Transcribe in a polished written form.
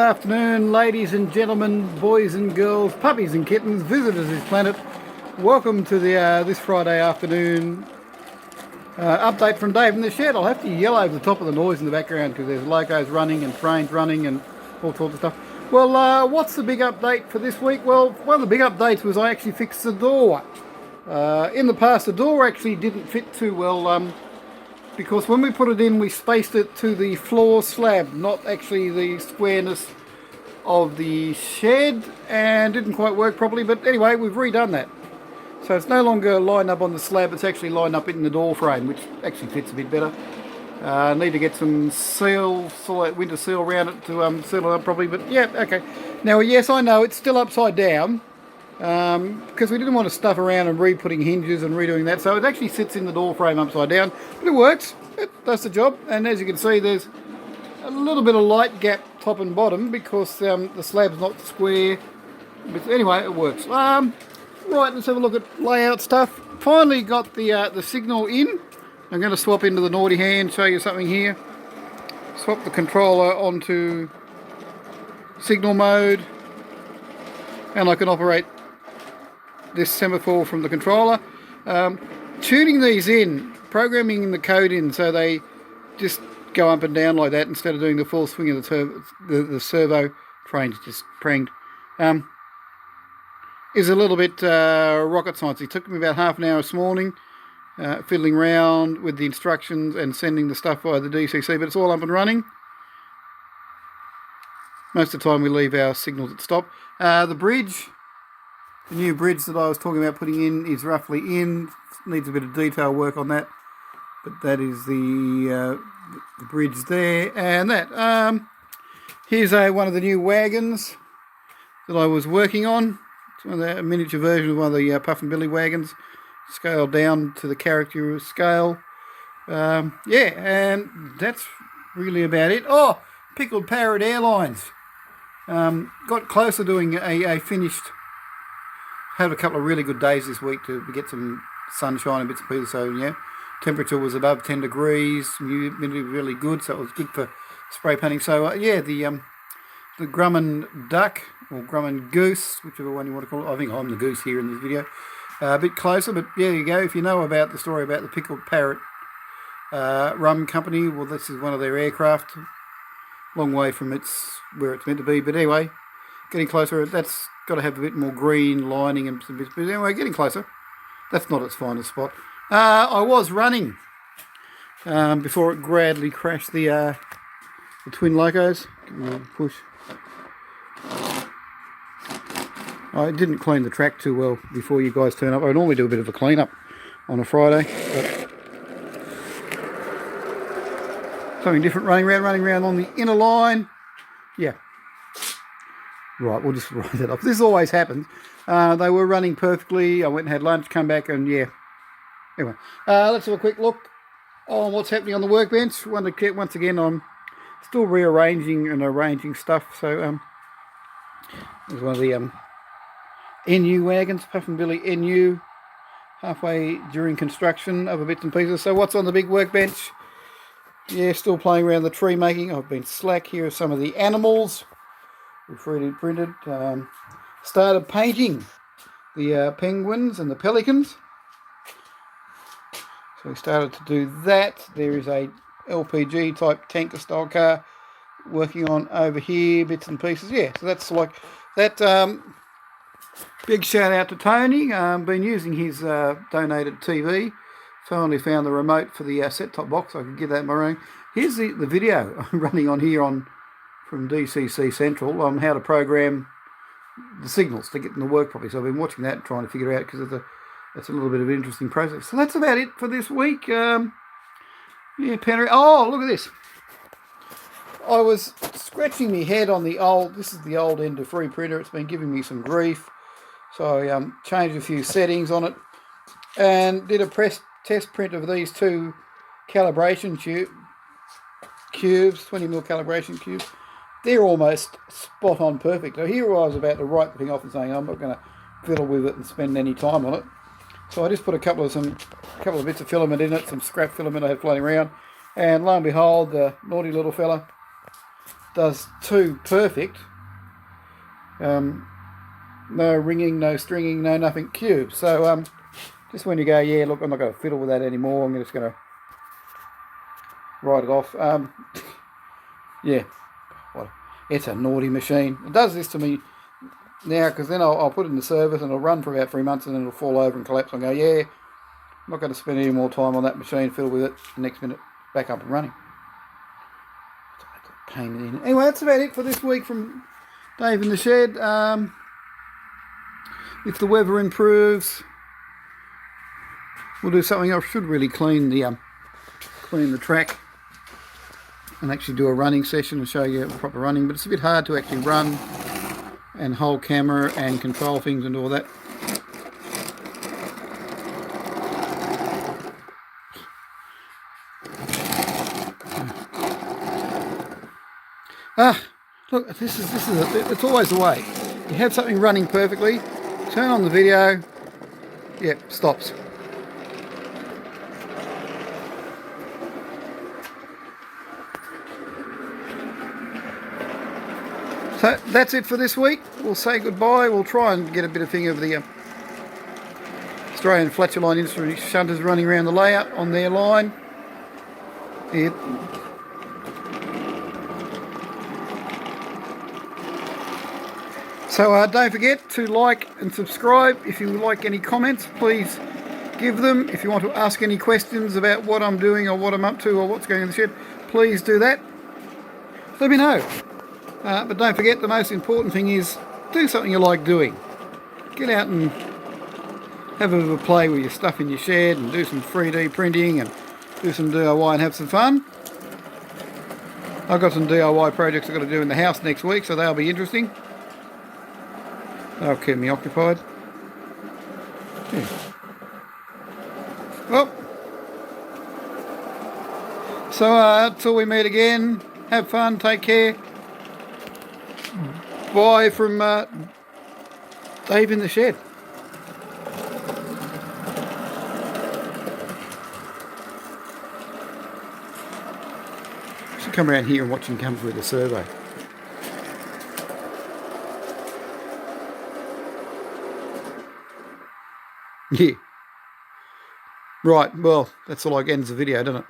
afternoon, ladies and gentlemen, boys and girls, puppies and kittens, visitors to this planet. Welcome to the this Friday afternoon update from Dave in the shed. I'll have to yell over the top of the noise in the background because there's locos running and trains running and all sorts of stuff. Well, what's the big update for this week? Well, one of the big updates was I actually fixed the door. In the past, the door actually didn't fit too well because when we put it in, we spaced it to the floor slab, not actually the squareness of the shed, and didn't quite work properly. But anyway, we've redone that. So it's no longer lined up on the slab, it's actually lined up in the door frame, which actually fits a bit better. Need to get some winter seal around it to seal it up properly, but yeah, okay. Now, yes, I know it's still upside down, because we didn't want to stuff around and re-putting hinges and redoing that, so it actually sits in the door frame upside down, but it works, it does the job. And as you can see, there's a little bit of light gap top and bottom because the slab's not square, but anyway, it works. Right, let's have a look at layout stuff. Finally got the signal in. I'm going to swap into the naughty hand, show you something here. Swap the controller onto signal mode, and I can operate this semaphore from the controller. Tuning these in, programming the code in so they just go up and down like that instead of doing the full swing of the servo trains just pranged, is a little bit rocket science. It took me about half an hour this morning, fiddling around with the instructions and sending the stuff via the DCC, but it's all up and running. Most of the time we leave our signals at stop. The bridge, the new bridge that I was talking about putting in is roughly in. Needs a bit of detail work on that, but that is the bridge there. And that here's one of the new wagons that I was working on. It's a miniature version of one of the Puff and Billy wagons, scaled down to the character scale. Yeah, and that's really about it. Oh, Pickled Parrot Airlines. Got closer doing a finished. Had a couple of really good days this week to get some sunshine and bits and pieces. So yeah, temperature was above 10 degrees. Humidity really good, so it was good for spray painting. So yeah, the Grumman duck or Grumman goose, whichever one you want to call it. I think I'm the goose here in this video. A bit closer, but there you go. If you know about the story about the Pickled Parrot rum company, well, this is one of their aircraft. Long way from where it's meant to be, but anyway, getting closer. That's got to have a bit more green lining and some bits, but anyway, getting closer. That's not its finest spot. I was running before it gradually crashed the twin locos. Give me a push. I didn't clean the track too well before you guys turn up. I normally do a bit of a clean up on a Friday, but something different, running around on the inner line. Yeah. Right, we'll just write that off. This always happens. They were running perfectly. I went and had lunch, come back, and yeah. Anyway, let's have a quick look on what's happening on the workbench. Once again, I'm still rearranging and arranging stuff. So, there's one of the NU wagons, Puff and Billy NU, halfway during construction, other bits and pieces. So what's on the big workbench? Yeah, still playing around the tree making. I've been slack. Here are some of the animals we've 3D printed. Started painting the penguins and the pelicans. So we started to do that. There is a LPG type tanker style car working on over here, bits and pieces. Yeah, so that's like that. Big shout out to Tony. Been using his donated TV. Finally found the remote for the set-top box. I can give that my own. Here's the video I'm running on here from DCC Central on how to program the signals to get them to work properly. So I've been watching that and trying to figure it out because it's a little bit of an interesting process. So that's about it for this week. Yeah, Penry. Oh, look at this. I was scratching my head on this is the old Ender Free printer. It's been giving me some grief. So I changed a few settings on it and did a test print of these two calibration cubes, 20mm calibration cubes. They're almost spot on perfect. So here I was about to write the thing off and saying I'm not going to fiddle with it and spend any time on it. So I just put a couple of bits of filament in it, some scrap filament I had floating around, and lo and behold, the naughty little fella does two perfect. No ringing, no stringing, no nothing cube. So just when you go, yeah, look, I'm not going to fiddle with that anymore. I'm just going to write it off. Yeah, well, it's a naughty machine. It does this to me now because then I'll put it in the service and it'll run for about 3 months and then it'll fall over and collapse and go, yeah, I'm not going to spend any more time on that machine, fiddle with it, the next minute back up and running. Pain in it. Anyway, that's about it for this week from Dave in the Shed. If the weather improves, we'll do something else. Should really clean the track and actually do a running session and show you proper running, but it's a bit hard to actually run and hold camera and control things and all that. Look, it's always the way. You have something running perfectly, turn on the video, yep, stops. So that's it for this week. We'll say goodbye. We'll try and get a bit of thing of the Australian Fletcherline Industry shunters running around the layout on their line. Yep. So don't forget to like and subscribe. If you like any comments, please give them. If you want to ask any questions about what I'm doing or what I'm up to or what's going in the shed, please do that. Let me know. But don't forget, the most important thing is do something you like doing. Get out and have a bit of a play with your stuff in your shed and do some 3D printing and do some DIY and have some fun. I've got some DIY projects I've got to do in the house next week, so they'll be interesting. That'll keep me occupied. Yeah. Well, so until we meet again, have fun, take care. Bye from Dave in the Shed. Should come around here and watch him come through the survey. Yeah. Right, well, that's all like ends the video, doesn't it?